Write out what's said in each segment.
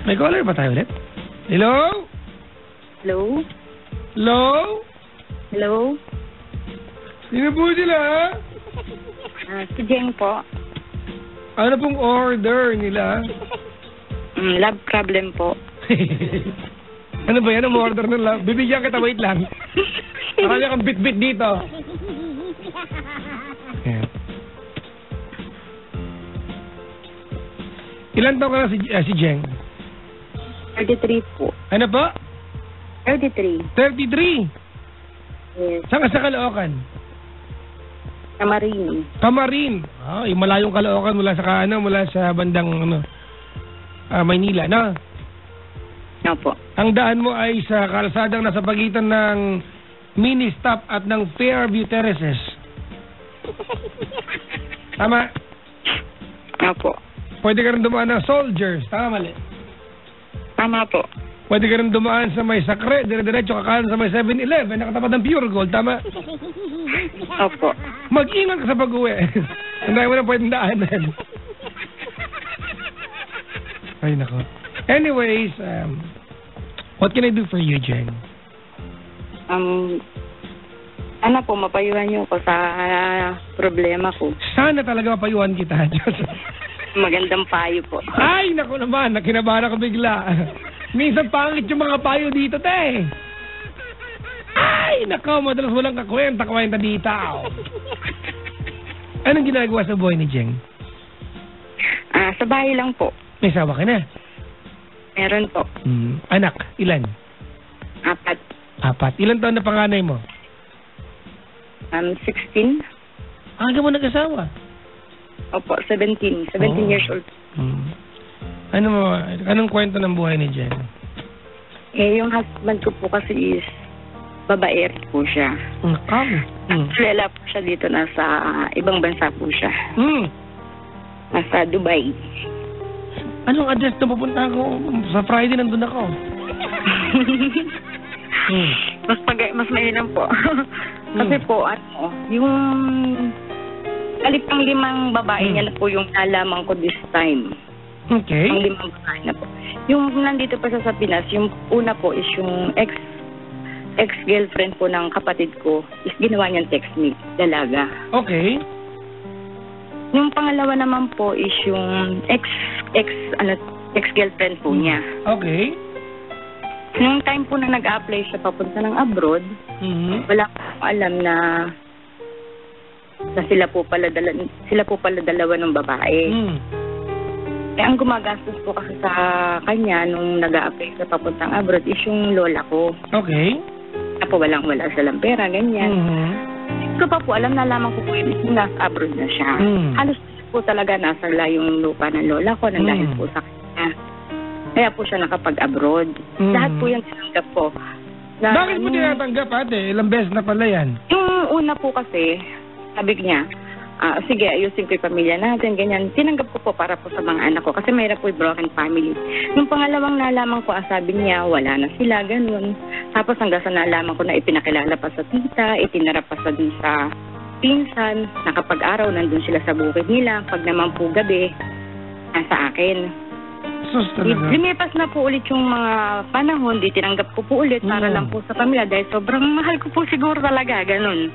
May caller ba tayo ulit? Hello? Hello? Hello? Hello? Sino po sila? Si Jeng po. Ano pong order nila? Love problem po. Ano ba yan? Ang order ng love? Bibigyan kita, wait lang. Marami kang bit-bit dito. Ayan. Ilan taon ka na si Jeng? 33 po. Ano po? 33. 33? Yes. Saan ka sa Caloocan? Kamarin. Kamarin. Yung malayong Caloocan mula sa bandang Maynila, no? Opo. Ang daan mo ay sa kalsadang nasa pagitan ng Mini Stop at ng Fairview Terraces. Tama? Opo. Pwede ka rin dumaan ng Soldiers. Tama, mali? Tama po. Pwede ka rin dumaan sa may Sacre, dire-diretso kakanan sa may 7-Eleven, nakatapat ng Pure Gold. Tama? Opo. Mag-ingat ka sa pag-uwi. Ang dami mo na pwedeng daanan. Ay, nako. Anyways, what can I do for you, Jen? Ano po, mapayuhan niyo ko sa problema ko. Sana talaga mapayuhan kita. Magandang payo po. Ay, naku naman, nakinabahan ako bigla. Minsan pangit yung mga payo dito, te. Ay, naku, madalas walang kakwenta dito. Anong ginagawa sa buhay ni Jeng? Sa bahay lang po. May sawa ka na? Meron po. Anak, ilan? 4. 4. Ilan taon na panganay mo? 16. Aga mo nag-asawa? Opo, 17 years old. Anong kwento ng buhay ni Jen? Yung husband ko po kasi is babaer po siya. Kilala po siya dito, nasa ibang bansa po siya. Nasa Dubai. Anong address na pupunta ako? Sa Friday nandun ako. Mas mainam po. Kasi po, yung kalipang 5 babae niya na po yung nalaman ko this time. Okay. Ang 5 babae na po. Yung nandito pa sa Pinas, yung una po is yung ex-girlfriend po ng kapatid ko is ginawa niyang text me, dalaga. Okay. Yung pangalawa naman po is yung ex-girlfriend po niya. Okay. Yung time po na nag-apply siya papunta ng abroad, wala ko alam na sila po pala dalawa ng babae. Eh, ang gumagastos po kasi sa kanya nung nag-a-apply sa papuntang abroad is yung lola ko. Okay. Ako wala silang pera, ganyan. Hindi ko pa po alam, nalaman ko po yun nasa abroad na siya. Halos po talaga nasa yung lupa ng lola ko nang dahil po sa kanya. Kaya po siya nakapag-abroad. Lahat po yung tinanggap ko. Bakit mo tinatanggap, ate? Ilang beses na pala yan? Yung una po kasi, sabi niya, sige, ayusin ko yung pamilya natin, ganyan. Tinanggap ko po para po sa mga anak ko kasi mayroon po yung broken family. Nung pangalawang nalaman ko, sabi niya, wala na sila, ganun. Tapos hanggang sa nalaman ko na ipinakilala pa sa tita, itinarap pa sa pinsan, nakapag-araw, nandun sila sa bukid nila. Pag naman po gabi, nasa akin. Lumipas na po ulit yung mga panahon, di tinanggap ko po ulit para lang po sa pamilya dahil sobrang mahal ko po siguro talaga, ganun.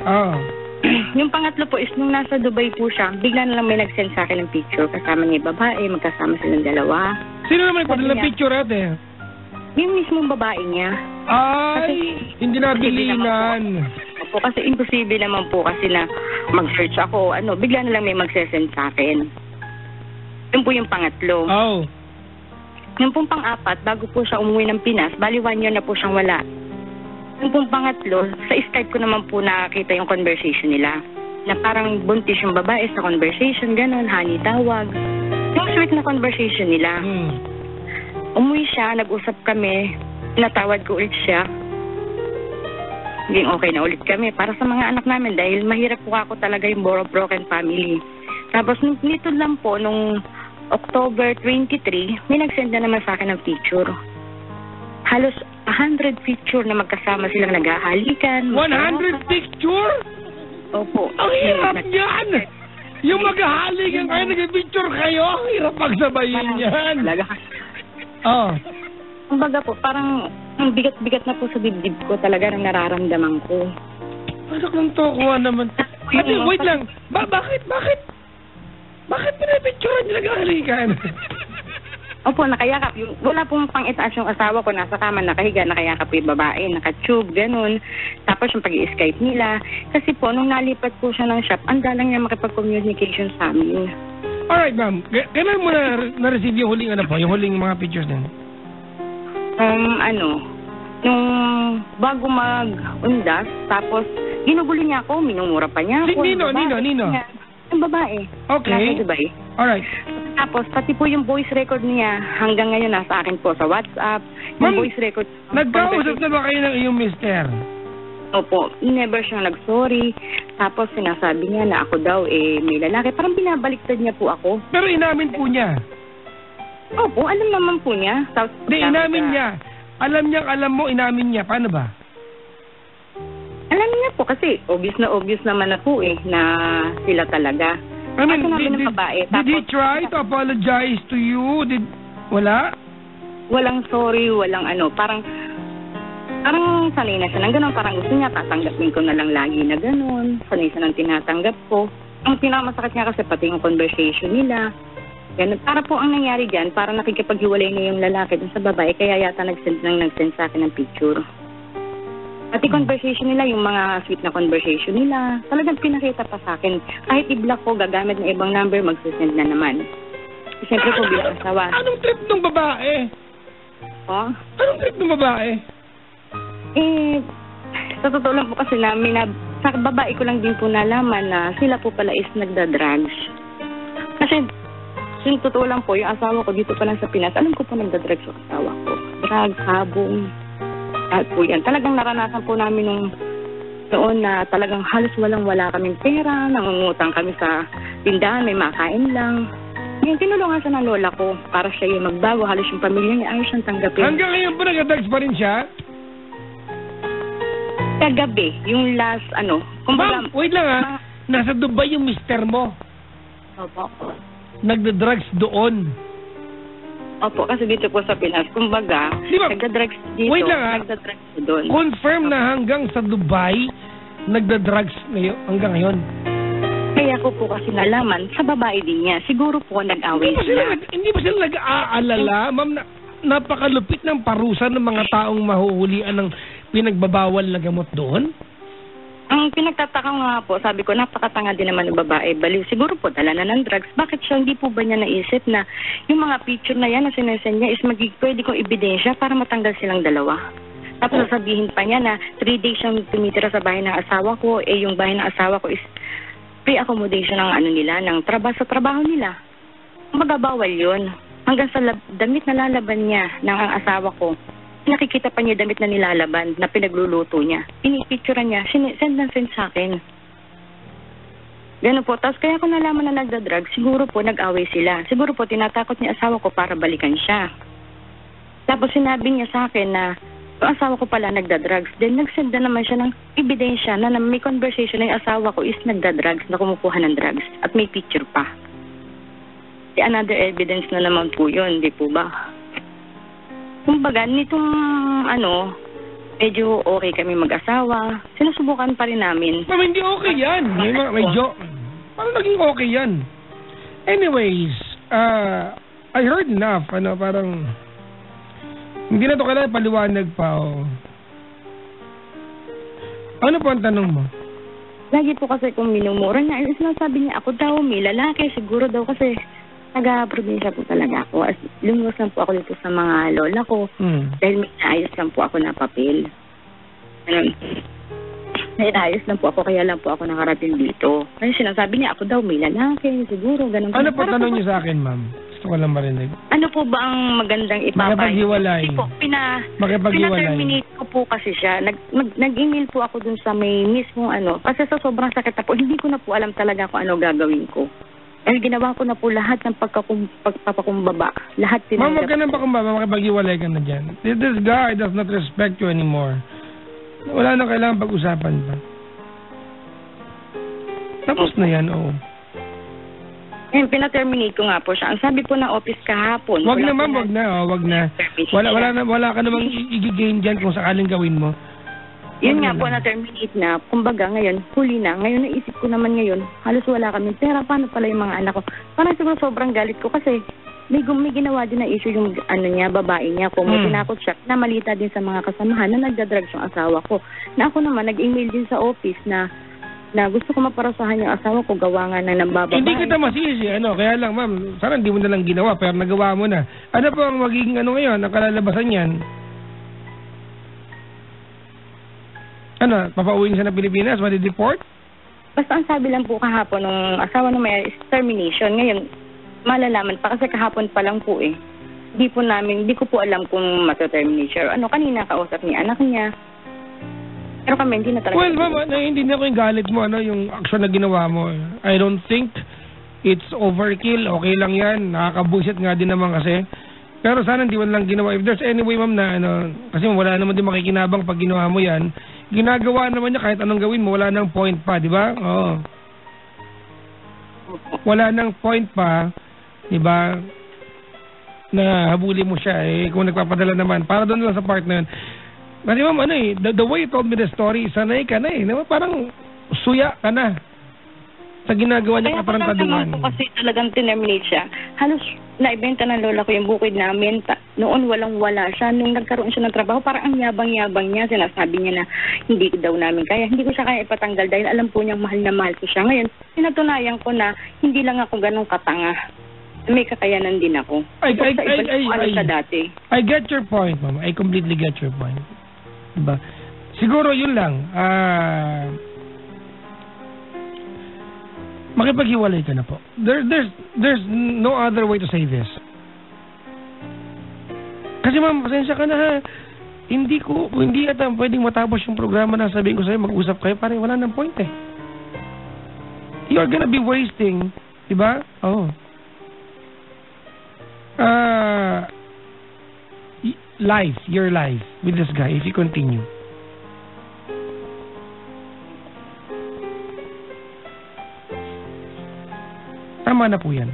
Yung pangatlo po is nung nasa Dubai po siya, bigla na lang may nag-send sa akin ng picture kasama niya babae, magkasama silang dalawa. Sino naman nagpadala ng picture, ate? Yung mismong babae niya. Ay, hindi nabilinan. Po, kasi imposible naman po kasi na mag-search ako, bigla na lang may mag-send sa akin. Yun po yung pangatlo. Yung pong pang-4, bago po siya umuwi ng Pinas, bali 1 year na po siyang wala. Yung pong pangatlo, sa Skype ko naman po nakakita yung conversation nila. Na parang buntis yung babae sa conversation, gano'n, honey tawag. Yung sweet na conversation nila. Umuwi siya, nag-usap kami, natawad ko ulit siya. Naging okay na ulit kami para sa mga anak namin dahil mahirap po ako talaga yung broken family. Tapos nito lang po, nung October 23, may nag-send na naman sa akin ng picture. Halos 100 picture na magkasama silang naghahalikan. 100 picture? Opo. Ang hirap yan! Yung maghahalikan kayo, nag-picture kayo, ang hirap pagsabayin yan. Oh. Kumbaga po, parang ang bigat-bigat na po sa dibdib ko talaga ang nararamdaman ko. Anak ng tokuha naman. Ate, wait lang. Bakit? Bakit pinapicturean nila kahalikan? Opo, nakayakap. Wala pong pang-itaas yung asawa ko. Nasa kama, nakahiga, nakayakap po yung babae, nakatube, ganun. Tapos yung pag-i-Skype nila. Kasi po, nung nalipat po siya ng shop, ang dalang niya makipag-communication sa amin. Alright, ma'am. Kailan mo na-receive yung huling yung huling mga pictures din? Nung bago mag-undas, tapos ginugulo niya ako, minumura pa niya ako. Nino? Yung babae. Okay. Nasa Dubai. Alright. Tapos, pati po yung voice record niya, hanggang ngayon nasa akin po sa WhatsApp. Yung Ma'am, voice record. Nagkausap na ba kayo ng iyong mister? Opo, never siyang nag-sorry. Tapos, sinasabi niya na ako daw, may lalaki. Parang binabaliktad niya po ako. Pero inamin po niya. Opo, alam naman po niya. Hindi, inamin niya. Alam mo, inamin niya. Paano ba? Alam niya po kasi obvious naman na po na sila talaga. I mean, did he try to apologize to you? Wala? Walang sorry, walang parang sanay na siya ng gano'n. Parang gusto niya, tatanggapin ko na lang lagi na gano'n. Sanay siya ng tinatanggap ko. Ang pinakamasakit niya kasi pati yung conversation nila. Ganun. Para po ang nangyari dyan, parang nakikipaghiwalay na yung lalaki dun sa babae, kaya yata nag-send sa akin ng picture. Pati conversation nila, yung mga sweet na conversation nila, talagang pinakita pa sa akin. Kahit i-block ko, gagamit ng ibang number, magsisend na naman. Siyempre po bilang asawa. Anong trip ng babae? Oh? Anong trip ng babae? Sa totoo lang po kasi sa babae ko lang din po nalaman na sila po pala is nagda-drugs. Kasi, yung totoo lang po, yung asawa ko dito pa lang sa Pinas, alam ko po nagda-drugs yung asawa ko. Drugs, habong, at po yan. Talagang naranasan po namin noon na talagang halos walang-wala kaming pera, nangungutang kami sa tindahan, may makain lang. Ngayon, tinulungan siya ng lola ko para siya yung magbago, halos yung pamilya niya, ayaw siyang tanggapin. Hanggang ngayon po nag-drugs pa rin siya? Kagabi, yung last, kumbaga... Ma'am, wait lang nasa Dubai yung mister mo. Opo. Nagda-drugs doon. Opo, kasi dito po sa Pinas, kumbaga, nagda-drugs dito, wait lang nagda-drugs doon. Confirm na hanggang sa Dubai, nagda-drugs hanggang ngayon. Kaya ko po kasi nalaman, sa babae din niya, siguro po nag-away sila. Hindi ba sila nag-aalala? Ma'am, napakalupit ng parusa ng mga taong mahuhulian ng pinagbabawal na gamot doon? Ang pinagtataka nga po, sabi ko, napakatanga din naman ng babae. Baliw, siguro po, dala na ng drugs. Bakit siya, hindi po ba niya naisip na yung mga picture na yan na sinesend niya is pwede kong ebidensya para matanggal silang dalawa? Tapos sasabihin pa niya na 3 days siyang tumitira sa bahay ng asawa ko, yung bahay ng asawa ko is free accommodation ng ng sa trabaho nila. Magabawal yun. Hanggang sa damit na lalaban niya ng ang asawa ko, nakikita pa niya damit na nilalaban na pinagluluto niya. Pinipicturean niya, send sa akin. Gano'n po. Tapos kaya ko nalaman na nagda-drug, siguro po nag-away sila. Siguro po tinatakot niya asawa ko para balikan siya. Tapos sinabi niya sa akin na yung asawa ko pala nagda-drugs. Then nag-send na naman siya ng ebidensya na may conversation na yung asawa ko is nagda-drugs, na kumukuha ng drugs. At may picture pa. Another evidence na naman po yun, di po ba? Kumbaga, nitong medyo okay kami mag-asawa, sinusubukan pa rin namin. Ma'am, hindi okay yan. Paano naging okay yan? Anyways, I heard enough. Parang, hindi na ito kailangan paliwanag pa. Ano po ang tanong mo? Lagi po kasi kung minumura niya, sinasabi niya, ako daw, may lalaki, siguro daw kasi taga-probinsya po talaga ako. Lumuwas lang po ako dito sa mga lola ko. Dahil may naayos lang po ako na papel. May naayos lang po ako, kaya lang po ako nakarating dito. Kasi sinasabi niya, ako daw may lalaki, siguro, ganun. Ano po tanong niyo sa akin, ma'am? Gusto ko lang marinig. Ano po ba ang magandang ipapahin? Makipaghiwalay. Kasi po, pina-terminate ko po kasi siya. Nag-email po ako dun sa may mismo kasi sa sobrang sakit na po, hindi ko na po alam talaga kung ano gagawin ko. Dahil ginawa ko na po lahat ng pagpapakumbaba. Lahat tinanggap. Ma'am, wag ka nang pakumbaba, makipaghiwalay ka na dyan. This guy does not respect you anymore. Wala na kailangan pag-usapan pa. Tapos na yan, oo. Pina-terminate ko nga po siya. Ang sabi po ng office kahapon. Wag na ma'am, wag na. Wala ka namang i-gain dyan kung sakaling gawin mo. Yun nga po, na-terminate na. Kumbaga ngayon, huli na. Ngayon naisip ko naman ngayon, halos wala kami pera. Paano pala yung mga anak ko? Parang siguro sobrang galit ko kasi may ginawa din na issue yung babae niya. Kung tinakot siya, namalita din sa mga kasamahan na nagdadrugs yung asawa ko. Na ako naman, nag-email din sa office na gusto ko maparasahan yung asawa ko, gawa nga ng babae. Hindi kita masisi, kaya lang ma'am, sana hindi mo na lang ginawa, pero nagawa mo na. Ano po ang magiging ngayon, ang kalalabasan yan? Papauwiin siya ng Pilipinas, madi-deport? Basta ang sabi lang po kahapon ng asawa ng may is termination. Ngayon, malalaman pa kasi kahapon pa lang po eh. Di ko po alam kung mata-termination. Kanina kausap ni anak niya. Pero kami, hindi na talaga. Well, ma'am, naiintindihan ko yung galit mo, yung action na ginawa mo. I don't think it's overkill. Okay lang yan. Nakakabusit nga din naman kasi. Pero sana hindi mo lang ginawa. If there's any way, ma'am, na kasi wala naman din makikinabang pag ginawa mo yan. Ginagawa naman niya kahit anong gawin mo, wala nang point pa, di ba? Oo. Wala nang point pa, di ba? Na habulin mo siya kung nagpapadala naman. Para doon lang sa part na yun. Kasi ma'am, the way you told me the story, sanay ka na parang suya ka na sa ginagawa niya kaparantaduhan. Kaya kasi talagang tinerminate siya. Halos naibenta ng lola ko yung bukid namin. Noon walang-wala siya. Nung nagkaroon siya ng trabaho, parang ang yabang-yabang niya. Sinasabi niya na hindi daw namin kaya. Hindi ko siya kaya ipatanggal dahil alam po niyang mahal na mahal ko siya. Ngayon, pinatunayan ko na hindi lang ako ganong katanga. May kakayanan din ako. I get your point, ma'am. I completely get your point. Diba? Siguro yun lang. Makipaghiwalay ka na po. There's no other way to say this. Kasi ma'am, pasensya ka na ha. Hindi ata pwedeng matapos yung programa na sabihin ko sa'yo, mag-usap kayo, parang wala nang point eh. You're gonna be wasting, diba? Oh. Your life with this guy if you continue. Tama na po yan.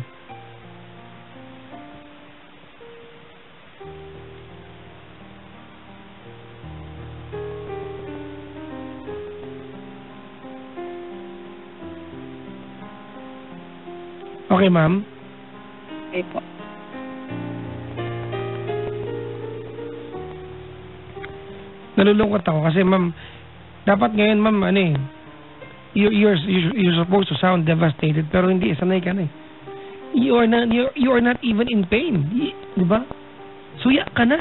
Okay, ma'am? Okay po. Nalulungkot ako kasi ma'am, dapat ngayon ma'am, you're supposed to sound devastated pero hindi, sanay ka na eh. You are not even in pain. Di ba? Suya ka na.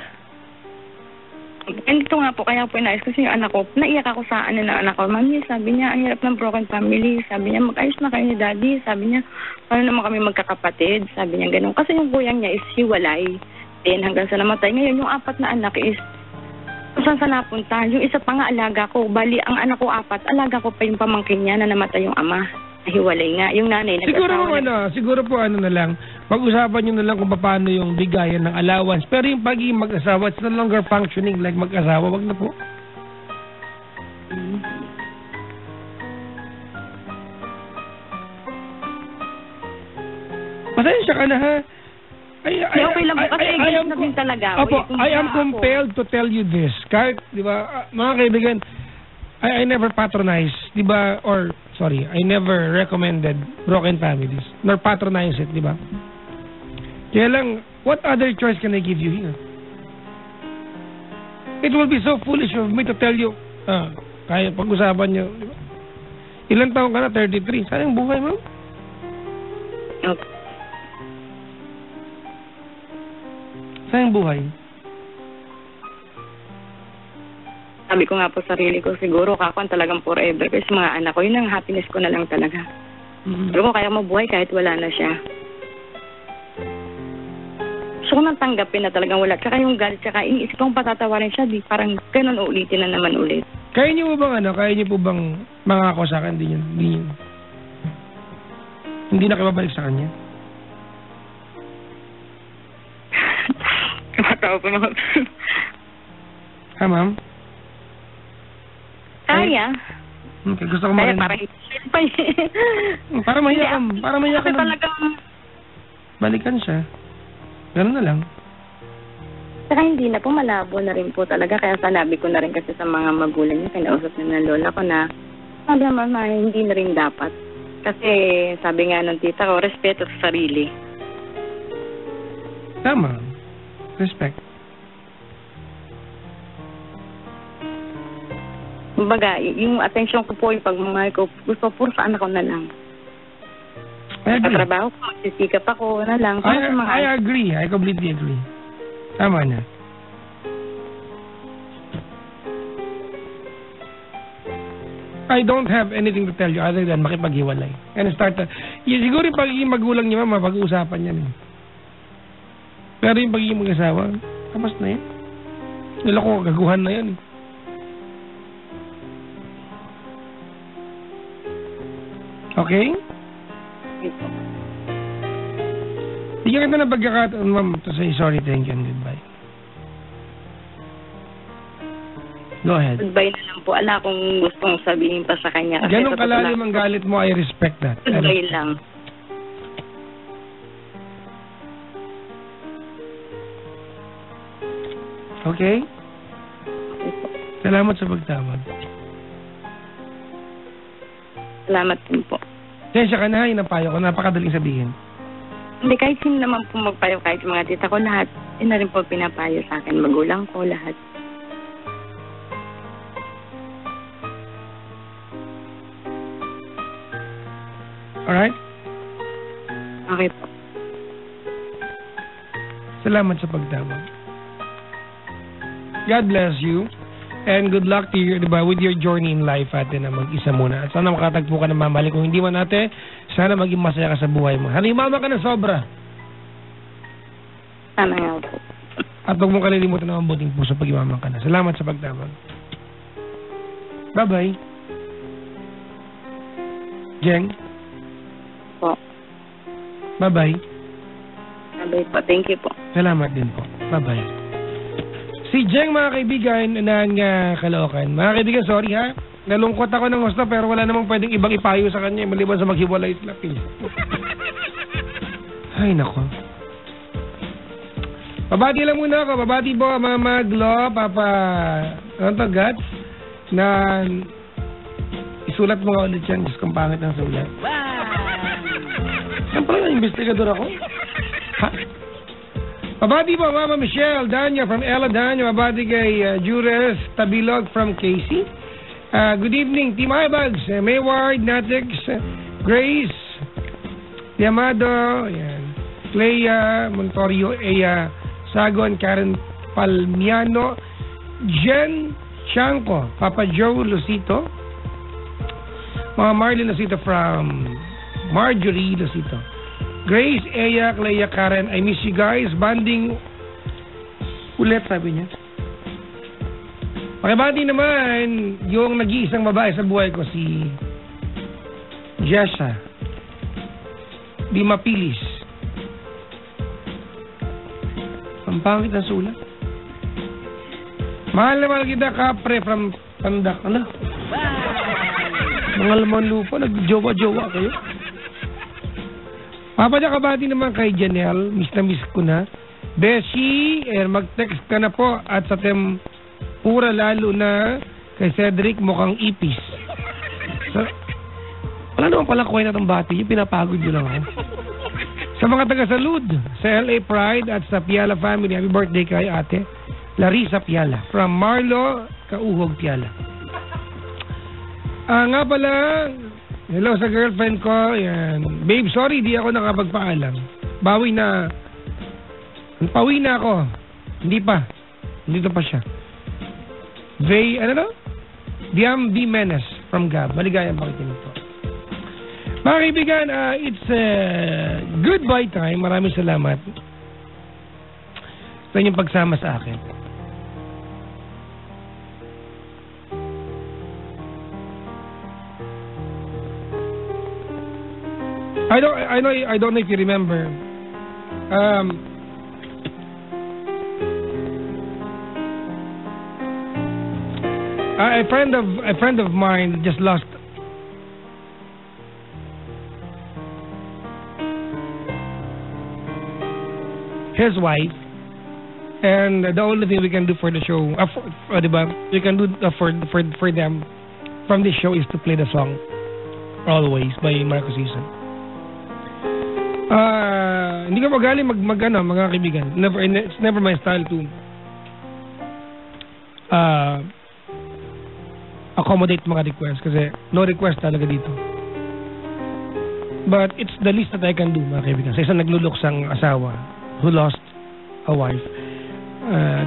Ito nga po, kaya po inayos kasi yung anak ko, naiyak ako sa ng anak ko. Mami, sabi niya, ang hirap ng broken family. Sabi niya, mag-ayos na kayo ni daddy. Sabi niya, paano naman kami magkakapatid? Sabi niya, ganun. Kasi yung kuyang niya is hiwalay. Then hanggang sa namatay. Ngayon, yung 4 na anak is kung saan sa napunta. Yung isa pa nga alaga ko. Bali, ang anak ko 4, alaga ko pa yung pamangkin niya na namatay yung ama. Nahiwalay nga. Yung nanay, siguro po na lang, pag-usapan nyo na lang kung paano yung bigayan ng allowance. Pero yung pagiging mag-asawa, it's no longer functioning like mag-asawa. Wag na po. Pasensya ka na ha. Okay lang po kasi na din talaga. I am compelled to tell you this. Kahit, di ba, mga kaibigan, I never patronize, di ba, I never recommended broken families, nor patronize it, di ba? Kaya lang, what other choice can I give you here? It will be so foolish of me to tell you, kaya pag-usapan nyo, di ba? Ilang taon ka na? 33. Sayang buhay mo? Okay. Sayang buhay. Sabi ko nga po sarili ko, siguro kakon talagang forever. Kasi mga anak ko, yun ang happiness ko na lang talaga. Pero kung kaya mabuhay kahit wala na siya. Gusto ko nang tanggapin na talagang wala. Tsaka yung galit, tsaka iniisip kong patatawarin siya, di parang ganun ulitin na naman ulit. Kaya niyo po bang mangako sa akin? Hindi na kayo babalik sa kanya? Kumatawa po naman. Ha, ma'am? Kaya. Okay, gusto ko marinig. Para mahiyak. Para mahiyak ka. Kasi talagang balikan siya. Ganun na lang. Saka hindi na po, malabo na rin po talaga. Kaya sanabi ko na rin kasi sa mga magulang niya, kinausap na ng lola ko na sabi naman na hindi na rin dapat. Kasi sabi nga ng tita ko, respeto sa sarili. Tama. Respect. Kumbaga, yung atensyon ko po, yung pagmamahal ko, gusto puro sa anak ko na lang. Sa trabaho ko, magsisikap ako na lang. I agree. I completely agree. Tama na. I don't have anything to tell you other than makipaghiwalay. And siguro yung pagiging magulang niyo, mapag-uusapan yan. Pero yung pagiging mag-asawa, kamas na yan. Niloko, gaguhan na yan. Okay? Bigyan kita na pagkakataon, ma'am, to say sorry, thank you, and goodbye. Go ahead. Goodbye na lang po. Ala kung gustong sabihin pa sa kanya. Ganong kalalim ang galit mo, I respect that. Goodbye lang. Okay? Salamat sa pagtawag. Salamat din po. Sensya ka na, inapayo ko. Napakadaling sabihin. Hindi, kahit sino naman po magpayo, kahit mga tita ko, lahat. Yun na rin po pinapayo sa akin. Magulang ko, lahat. Alright? Okay po. Salamat sa pagtawag. God bless you. And good luck to you, diba, with your journey in life, ate, na mag-isa muna. At sana makatagpo ka ng mamali. Kung hindi man, ate, sana maging masaya ka sa buhay mo. Hanimama ka na sobra. Sana nga po. At huwag mong kalilimutan na mabuting puso pag imaman ka na. Salamat sa pagtawag. Bye-bye. Jeng? Po. Bye-bye. Bye-bye po. Thank you po. Salamat din po. Bye-bye. Si Jeng, mga kaibigan, ng Caloocan. Mga kaibigan, sorry ha. Nalungkot ako ng gusto pero wala namang pwedeng ibang ipayo sa kanya maliban sa maghiwalay sila. Ay, nako. Babati lang muna ako. Babati po, Mama Glo, Papa, ano to, Gats, na isulat mo nga ulit yan. Diyos kong pangit ng sulat. Siyempre, investigador ako. Ha? Babati po, Mama Michelle Danya from Ella Danya. Babati kay Jures Tabilog from Casey. Good evening, Team Ibags, Mayward, Natix, Grace, Yamado, ayan, Clea, Montorio, Ea, Sagon, Karen Palmiano, Jen Chanco, Papa Joe Lucito, Mga Marlene Lucito from Marjorie Lucito. Grace, Ea, Clea, Karen, I miss you guys. Banding ulit, sabi niya. Pakibati naman yung nag-iisang babae sa buhay ko, si Jessa Di Mapilis. Ang pangit ang sulat. Mahal na mahal kita, Kapre from Pandak. Ano? Mga laman lupa, nag-jowa-jowa kayo. Kabati naman kay Janelle, miss na miss ko na. Beshi, mag-text ka na po at sa tempura lalo na kay Cedric mukhang ipis. So, wala naman pala kuhay na itong bati, yung pinapagod yun lang ako. Sa mga taga-salud, sa LA Pride at sa Piala family, happy birthday kay ate Larissa Piala from Marlo, Kauhog Piala. Nga pala, hello sa girlfriend ko. Yan. Babe, sorry, di ako nakapagpaalam. Bawi na ako. Hindi pa. Nandito pa siya. Diam B. Menes from Gab. Maligayang pakikinig po. Mga kaibigan, it's goodbye time. Maraming salamat sa inyong pagsama sa akin. I don't know if you remember. A friend of mine just lost his wife. And the only thing we can do for the show, diba? We can do for them from this show is to play the song Always by Marco Season. Hindi ka magaling mga kaibigan. It's never my style to accommodate mga requests kasi no request talaga dito. But it's the least that I can do, mga kaibigan. Sa isang nagluluksang asawa who lost a wife,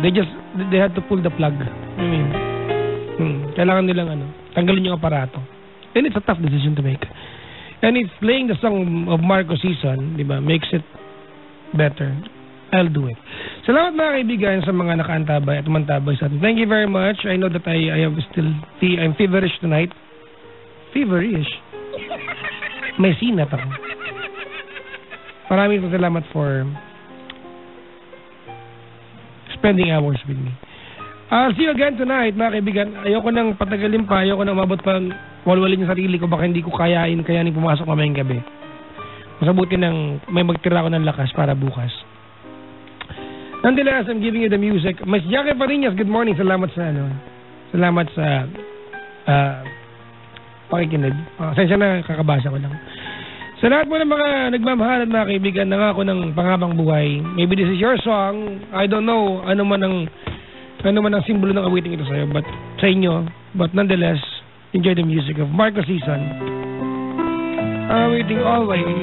they had to pull the plug. I mean, kailangan nilang tanggalin yung aparato. And it's a tough decision to make. And if playing the song of Marco Season, di ba, makes it better, I'll do it. Salamat mga kaibigan sa mga nakaantabay at mantabay sa atin. Thank you very much. I know that I'm feverish tonight. Feverish? May sinat ako. Maraming salamat for spending hours with me. I'll see you again tonight, mga kaibigan. Ayoko nang patagalin pa. Ayoko nang umabot pa walwalin yung sarili ko. Baka hindi ko kayanin pumasok mamayang gabi. Masabuti nang may magtira ako ng lakas para bukas. Nonetheless, I'm giving you the music. Miss Jackie Fariñas, good morning. Salamat sa pakikinig. Sensya na, kakabasa ko lang. Sa lahat mo ng mga nagmamahal at mga kaibigan, nangako ng panghabang buhay. Maybe this is your song. I don't know ano man ang simbolo ng awiting ito sa'yo, but sa inyo. But nonetheless, enjoy the music of Marco Season. Awiting Always.